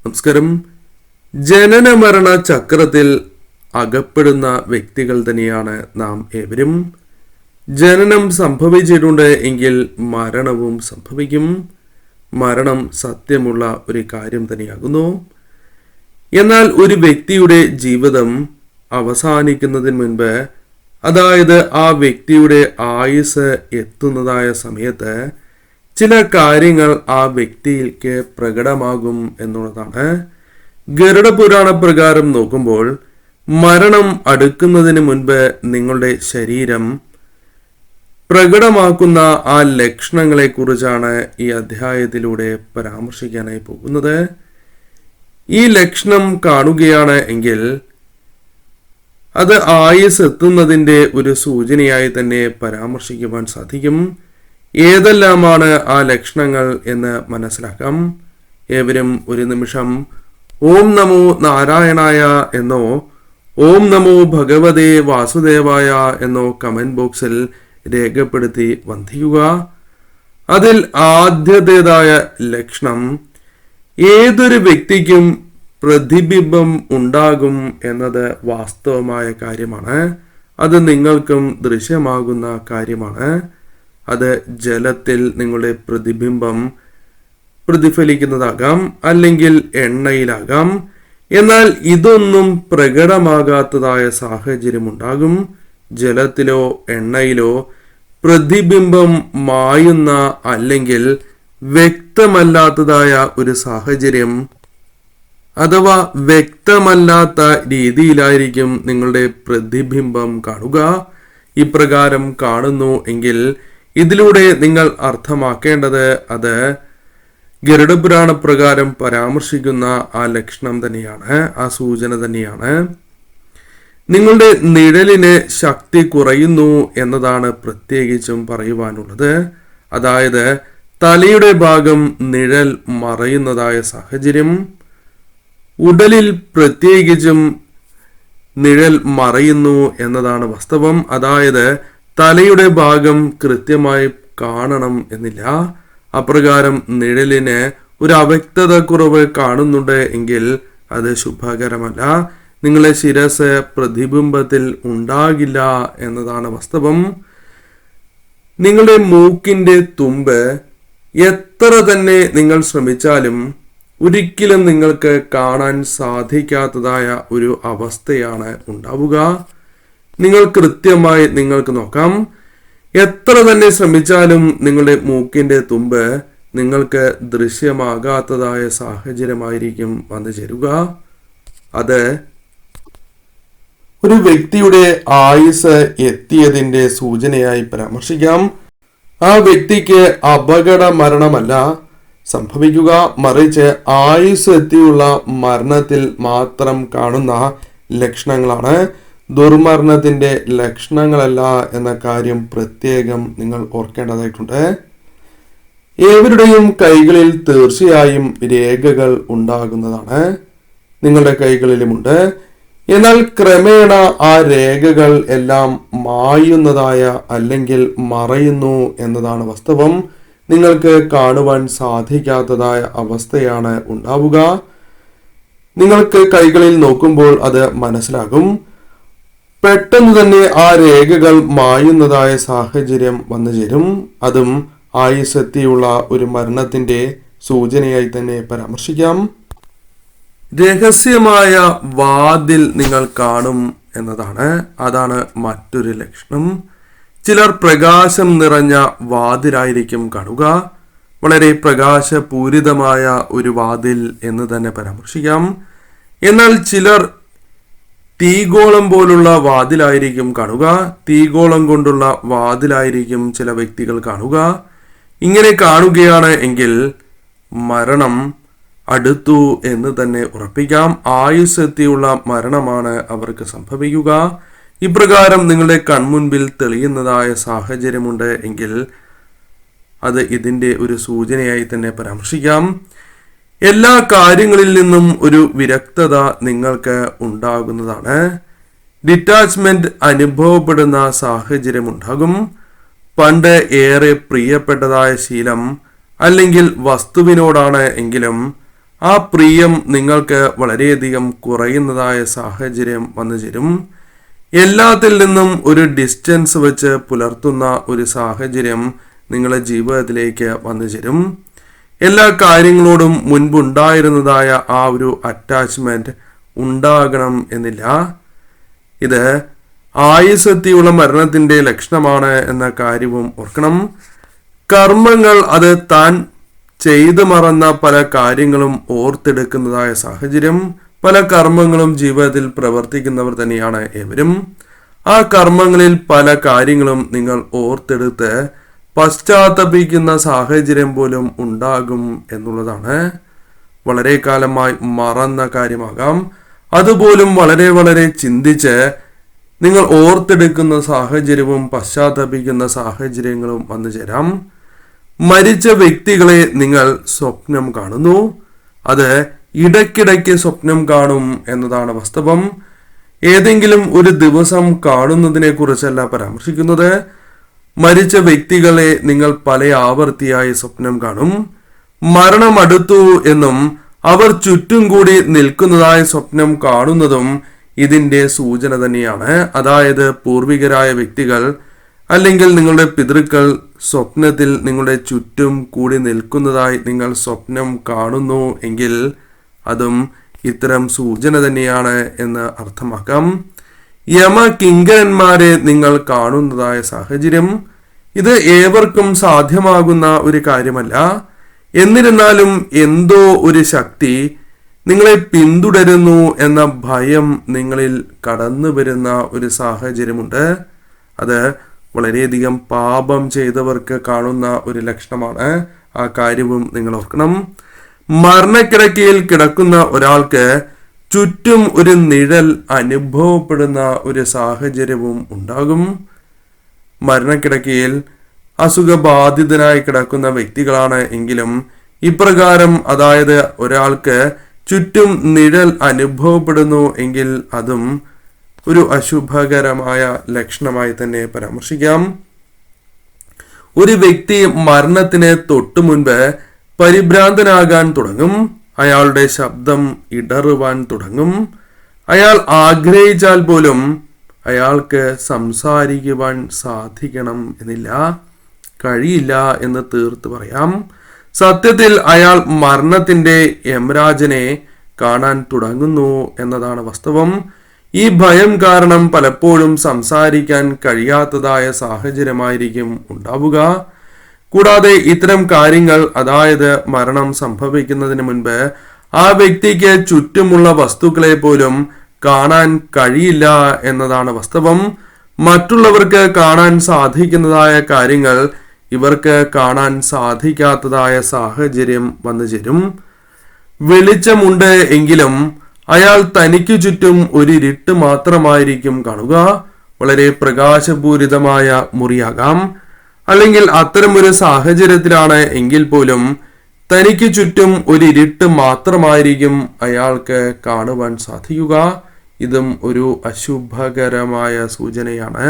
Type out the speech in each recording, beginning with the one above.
നമസ്കാരം. ജനന മരണ ചക്രത്തിൽ അകപ്പെടുന്ന വ്യക്തികൾ തന്നെയാണ് നാം ഏവരും. ജനനം സംഭവിച്ചിട്ടുണ്ട് എങ്കിൽ മരണവും സംഭവിക്കും. മരണം സത്യമുള്ള ഒരു കാര്യം തന്നെയാകുന്നു. എന്നാൽ ഒരു വ്യക്തിയുടെ ജീവിതം അവസാനിക്കുന്നതിന് മുൻപ്, അതായത് ആ വ്യക്തിയുടെ ആയുസ് എത്തുന്നതായ സമയത്ത് ചില കാര്യങ്ങൾ ആ വ്യക്തിക്ക് പ്രകടമാകും എന്നുള്ളതാണ്. ഗരുഡ പുരാണ പ്രകാരം നോക്കുമ്പോൾ മരണം അടുക്കുന്നതിന് മുൻപ് നിങ്ങളുടെ ശരീരം പ്രകടമാക്കുന്ന ആ ലക്ഷണങ്ങളെ കുറിച്ചാണ് ഈ അധ്യായത്തിലൂടെ പരാമർശിക്കാനായി പോകുന്നത്. ഈ ലക്ഷണം കാണുകയാണ് എങ്കിൽ അത് ആയുസ് എത്തുന്നതിൻ്റെ ഒരു സൂചനയായി തന്നെ പരാമർശിക്കുവാൻ സാധിക്കും. ഏതെല്ലാമാണ് ആ ലക്ഷണങ്ങൾ എന്ന് മനസ്സിലാക്കാം. ഏവരും ഒരു നിമിഷം ഓം നമോ നാരായണായ എന്നോ ഓം നമോ ഭഗവതേ വാസുദേവായ എന്നോ കമന്റ് ബോക്സിൽ രേഖപ്പെടുത്തി വന്ദിക്കുക. അതിൽ ആദ്യത്തേതായ ലക്ഷണം, ഏതൊരു വ്യക്തിക്കും പ്രതിബിംബം ഉണ്ടാകും എന്നത് വാസ്തവമായ കാര്യമാണ്. അത് നിങ്ങൾക്കും ദൃശ്യമാകുന്ന കാര്യമാണ്. അത് ജലത്തിൽ നിങ്ങളുടെ പ്രതിബിംബം പ്രതിഫലിക്കുന്നതാകാം, അല്ലെങ്കിൽ എണ്ണയിലാകാം. എന്നാൽ ഇതൊന്നും പ്രകടമാകാത്തതായ സാഹചര്യം ഉണ്ടാകും. ജലത്തിലോ എണ്ണയിലോ പ്രതിബിംബം മായുന്ന അല്ലെങ്കിൽ വ്യക്തമല്ലാത്തതായ ഒരു സാഹചര്യം, അഥവാ വ്യക്തമല്ലാത്ത രീതിയിലായിരിക്കും നിങ്ങളുടെ പ്രതിബിംബം കാണുക. ഇപ്രകാരം കാണുന്നു എങ്കിൽ ഇതിലൂടെ നിങ്ങൾ അർത്ഥമാക്കേണ്ടത് അത് ഗരുഡപുരാണ പ്രകാരം പരാമർശിക്കുന്ന ആ ലക്ഷണം തന്നെയാണ്, ആ സൂചന തന്നെയാണ്. നിങ്ങളുടെ നിഴലിന് ശക്തി കുറയുന്നു എന്നതാണ് പ്രത്യേകിച്ചും പറയുവാനുള്ളത്. അതായത് തലയുടെ ഭാഗം നിഴൽ മറയുന്നതായ സാഹചര്യം, ഉടലിൽ പ്രത്യേകിച്ചും നിഴൽ മറയുന്നു എന്നതാണ് വാസ്തവം. അതായത് തലയുടെ ഭാഗം കൃത്യമായി കാണണം എന്നില്ല. അപ്രകാരം നിഴലിന് ഒരു അവ്യക്തത കുറവ് കാണുന്നുണ്ട് എങ്കിൽ അത് ശുഭകരമല്ല. നിങ്ങളുടെ ശിരസ് പ്രതിബിംബത്തിൽ ഉണ്ടാകില്ല എന്നതാണ് വാസ്തവം. നിങ്ങളുടെ മൂക്കിന്റെ തുമ്പ് എത്ര തന്നെ നിങ്ങൾ ശ്രമിച്ചാലും ഒരിക്കലും നിങ്ങൾക്ക് കാണാൻ സാധിക്കാത്തതായ ഒരു അവസ്ഥയാണ് ഉണ്ടാവുക. നിങ്ങൾ കൃത്യമായി നിങ്ങൾക്ക് നോക്കാം, എത്ര തന്നെ ശ്രമിച്ചാലും നിങ്ങളുടെ മൂക്കിന്റെ തുമ്പ് നിങ്ങൾക്ക് ദൃശ്യമാകാത്തതായ സാഹചര്യമായിരിക്കും വന്നു ചേരുക. അത് ഒരു വ്യക്തിയുടെ ആയുസ് എത്തിയതിന്റെ സൂചനയായി പരാമർശിക്കാം. ആ വ്യക്തിക്ക് അപകട മരണമല്ല സംഭവിക്കുക, മറിച്ച് ആയുസ് എത്തിയുള്ള മരണത്തിൽ മാത്രം കാണുന്ന ലക്ഷണങ്ങളാണ്. ദുർമരണത്തിന്റെ ലക്ഷണങ്ങളല്ല എന്ന കാര്യം പ്രത്യേകം നിങ്ങൾ ഓർക്കേണ്ടതായിട്ടുണ്ട്. ഏവരുടെയും കൈകളിൽ തീർച്ചയായും രേഖകൾ ഉണ്ടാകുന്നതാണ്. നിങ്ങളുടെ കൈകളിലുമുണ്ട്. എന്നാൽ ക്രമേണ ആ രേഖകൾ എല്ലാം മായുന്നതായ അല്ലെങ്കിൽ മറയുന്നു എന്നതാണ് വാസ്തവം. നിങ്ങൾക്ക് കാണുവാൻ സാധിക്കാത്തതായ അവസ്ഥയാണ് ഉണ്ടാവുക. നിങ്ങൾക്ക് കൈകളിൽ നോക്കുമ്പോൾ അത് മനസ്സിലാകും. പെട്ടെന്ന് തന്നെ ആ രേഖകൾ മായുന്നതായ സാഹചര്യം വന്നു ചേരും. അതും ആയുസ്സെത്തിയുള്ള ഒരു മരണത്തിന്റെ സൂചനയായി തന്നെ പരാമർശിക്കാം. രഹസ്യമായ വാതിൽ നിങ്ങൾ കാണും എന്നതാണ്. അതാണ് മറ്റൊരു ലക്ഷണം. ചിലർ പ്രകാശം നിറഞ്ഞ വാതിലായിരിക്കും കാണുക. വളരെ പ്രകാശപൂരിതമായ ഒരു വാതിൽ എന്ന് തന്നെ പരാമർശിക്കാം. എന്നാൽ ചിലർ തീഗോളം പോലുള്ള വാതിലായിരിക്കും കാണുക. തീഗോളം കൊണ്ടുള്ള വാതിലായിരിക്കും ചില വ്യക്തികൾ കാണുക. ഇങ്ങനെ കാണുകയാണ് എങ്കിൽ മരണം അടുത്തു എന്ന് തന്നെ ഉറപ്പിക്കാം. ആയുസ്സെത്തിയുള്ള മരണമാണ് അവർക്ക് സംഭവിക്കുക. ഇപ്രകാരം നിങ്ങളുടെ കൺമുൻപിൽ തെളിയുന്നതായ സാഹചര്യമുണ്ട് എങ്കിൽ അത് ഇതിൻ്റെ ഒരു സൂചനയായി തന്നെ പരാമർശിക്കാം. എല്ലാ കാര്യങ്ങളിൽ നിന്നും ഒരു വിരക്തത നിങ്ങൾക്ക് ഉണ്ടാകുന്നതാണ്. ഡിറ്റാച്ച്മെന്റ് അനുഭവപ്പെടുന്ന സാഹചര്യം ഉണ്ടാകും. പണ്ട് ഏറെ പ്രിയപ്പെട്ടതായ ശീലം അല്ലെങ്കിൽ വസ്തുവിനോടാണ് എങ്കിലും ആ പ്രിയം നിങ്ങൾക്ക് വളരെയധികം കുറയുന്നതായ സാഹചര്യം വന്നു ചേരും. എല്ലാത്തിൽ നിന്നും ഒരു ഡിസ്റ്റൻസ് വെച്ച് പുലർത്തുന്ന ഒരു സാഹചര്യം നിങ്ങളുടെ ജീവിതത്തിലേക്ക് വന്നു ചേരും. എല്ലാ കാര്യങ്ങളോടും മുൻപുണ്ടായിരുന്നതായ ആ ഒരു അറ്റാച്ച്മെന്റ് ഉണ്ടാകണം എന്നില്ല. ഇത് ആയുസ്സെത്തിയുള്ള മരണത്തിന്റെ ലക്ഷണമാണ് എന്ന കാര്യവും ഓർക്കണം. കർമ്മങ്ങൾ അത് താൻ ചെയ്തു മറന്ന പല കാര്യങ്ങളും ഓർത്തെടുക്കുന്നതായ സാഹചര്യം. പല കർമ്മങ്ങളും ജീവിതത്തിൽ പ്രവർത്തിക്കുന്നവർ തന്നെയാണ് ഏവരും. ആ കർമ്മങ്ങളിൽ പല കാര്യങ്ങളും നിങ്ങൾ ഓർത്തെടുത്ത് പശ്ചാത്തപിക്കുന്ന സാഹചര്യം പോലും ഉണ്ടാകും എന്നുള്ളതാണ്. വളരെ കാലമായി മറന്ന കാര്യമാകാം. അതുപോലും വളരെ വളരെ ചിന്തിച്ച് നിങ്ങൾ ഓർത്തെടുക്കുന്ന സാഹചര്യവും പശ്ചാത്തപിക്കുന്ന സാഹചര്യങ്ങളും വന്നു ചേരാം. മരിച്ച വ്യക്തികളെ നിങ്ങൾ സ്വപ്നം കാണുന്നു. അത് ഇടയ്ക്കിടയ്ക്ക് സ്വപ്നം കാണും എന്നതാണ് വാസ്തവം. ഏതെങ്കിലും ഒരു ദിവസം കാണുന്നതിനെ കുറിച്ചല്ല പരാമർശിക്കുന്നത്. മരിച്ച വ്യക്തികളെ നിങ്ങൾ പല ആവർത്തിയായി സ്വപ്നം കാണും. മരണം അടുത്തു എന്നും അവർ ചുറ്റും കൂടി നിൽക്കുന്നതായ സ്വപ്നം കാണുന്നതും ഇതിന്റെ സൂചന തന്നെയാണ്. അതായത് പൂർവികരായ വ്യക്തികൾ അല്ലെങ്കിൽ നിങ്ങളുടെ പിതൃക്കൾ സ്വപ്നത്തിൽ നിങ്ങളുടെ ചുറ്റും കൂടി നിൽക്കുന്നതായി നിങ്ങൾ സ്വപ്നം കാണുന്നു എങ്കിൽ അതും ഇത്തരം സൂചന തന്നെയാണ് എന്ന് അർത്ഥമാക്കാം. യമകിങ്കരന്മാരെ നിങ്ങൾ കാണുന്നതായ സാഹചര്യം ഇത് ഏവർക്കും സാധ്യമാകുന്ന ഒരു കാര്യമല്ല. എന്നിരുന്നാലും എന്തോ ഒരു ശക്തി നിങ്ങളെ പിന്തുടരുന്നു എന്ന ഭയം നിങ്ങളിൽ കടന്നു വരുന്ന ഒരു സാഹചര്യമുണ്ട്. അത് വളരെയധികം പാപം ചെയ്തവർക്ക് കാണുന്ന ഒരു ലക്ഷണമാണ്. ആ കാര്യവും നിങ്ങൾ ഓർക്കണം. മരണക്കിടക്കയിൽ കിടക്കുന്ന ഒരാൾക്ക് ചുറ്റും ഒരു നിഴൽ അനുഭവപ്പെടുന്ന ഒരു സാഹചര്യവും ഉണ്ടാകും. മരണക്കിടക്കയിൽ അസുഖബാധിതനായി കിടക്കുന്ന വ്യക്തികളാണ് എങ്കിലും ഇപ്രകാരം, അതായത് ഒരാൾക്ക് ചുറ്റും നിഴൽ അനുഭവപ്പെടുന്നു എങ്കിൽ അതും ഒരു അശുഭകരമായ ലക്ഷണമായി തന്നെ പരാമർശിക്കാം. ഒരു വ്യക്തി മരണത്തിന് തൊട്ടു മുൻപ് പരിഭ്രാന്തനാകാൻ തുടങ്ങും. അയാളുടെ ശബ്ദം ഇടറുവാൻ തുടങ്ങും. അയാൾ ആഗ്രഹിച്ചാൽ പോലും അയാൾക്ക് സംസാരിക്കുവാൻ സാധിക്കണം എന്നില്ല, കഴിയില്ല എന്ന് തീർത്ത് പറയാം. സത്യത്തിൽ അയാൾ മരണത്തിന്റെ യമരാജനെ കാണാൻ തുടങ്ങുന്നു എന്നതാണ് വാസ്തവം. ഈ ഭയം കാരണം പലപ്പോഴും സംസാരിക്കാൻ കഴിയാത്തതായ സാഹചര്യമായിരിക്കും ഉണ്ടാവുക. കൂടാതെ ഇത്തരം കാര്യങ്ങൾ, അതായത് മരണം സംഭവിക്കുന്നതിന് മുൻപ് ആ വ്യക്തിക്ക് ചുറ്റുമുള്ള വസ്തുക്കളെ പോലും കാണാൻ കഴിയില്ല എന്നതാണ് വാസ്തവം. മറ്റുള്ളവർക്ക് കാണാൻ സാധിക്കുന്നതായ കാര്യങ്ങൾ ഇവർക്ക് കാണാൻ സാധിക്കാത്തതായ സാഹചര്യം വന്നു ചേരും. വെളിച്ചമുണ്ട് എങ്കിലും അയാൾ തനിക്കു ചുറ്റും ഒരു ഇരുട്ട് മാത്രമായിരിക്കും കാണുക. വളരെ പ്രകാശപൂരിതമായ മുറിയാകാം, അല്ലെങ്കിൽ അത്തരമൊരു സാഹചര്യത്തിലാണ് എങ്കിൽ പോലും തനിക്ക് ചുറ്റും ഒരു ഇരുട്ട് മാത്രമായിരിക്കും അയാൾക്ക് കാണുവാൻ സാധിക്കുക. ഇതും ഒരു അശുഭകരമായ സൂചനയാണ്.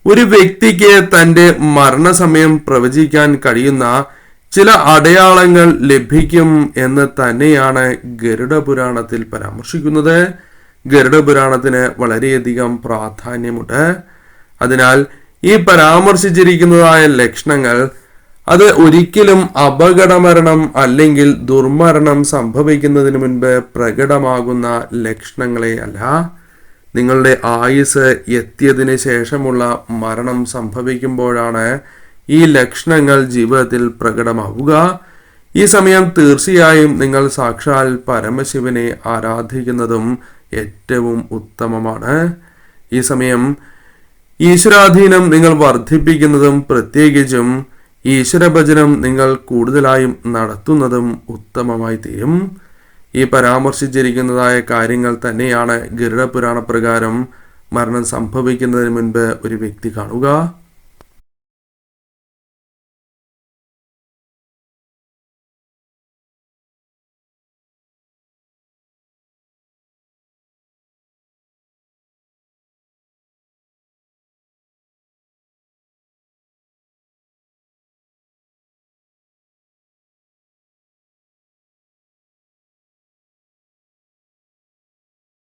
ഒരു വ്യക്തിക്ക് തന്റെ മരണസമയം പ്രവചിക്കാൻ കഴിയുന്ന ചില അടയാളങ്ങൾ ലഭിക്കും എന്ന് തന്നെയാണ് ഗരുഡപുരാണത്തിൽ പരാമർശിക്കുന്നത്. ഗരുഡപുരാണത്തിന് വളരെയധികം പ്രാധാന്യമുണ്ട്. അതിനാൽ ഈ പരാമർശിച്ചിരിക്കുന്നതായ ലക്ഷണങ്ങൾ അത് ഒരിക്കലും അപകടമരണം അല്ലെങ്കിൽ ദുർമരണം സംഭവിക്കുന്നതിന് മുൻപ് പ്രകടമാകുന്ന ലക്ഷണങ്ങളെ അല്ല. നിങ്ങളുടെ ആയുസ് എത്തിയതിന് ശേഷമുള്ള മരണം സംഭവിക്കുമ്പോഴാണ് ഈ ലക്ഷണങ്ങൾ ജീവിതത്തിൽ പ്രകടമാവുക. ഈ സമയം തീർച്ചയായും നിങ്ങൾ സാക്ഷാൽ പരമശിവനെ ആരാധിക്കുന്നതും ഏറ്റവും ഉത്തമമാണ്. ഈ സമയം ഈശ്വരാധീനം നിങ്ങൾ വർദ്ധിപ്പിക്കുന്നതും പ്രത്യേകിച്ചും ഈശ്വരഭജനം നിങ്ങൾ കൂടുതലായും നടത്തുന്നതും ഉത്തമമായി തീരും. ഈ പരാമർശിച്ചിരിക്കുന്നതായ കാര്യങ്ങൾ തന്നെയാണ് ഗരുഡപുരാണ പ്രകാരം മരണം സംഭവിക്കുന്നതിന് മുൻപ് ഒരു വ്യക്തി കാണുക.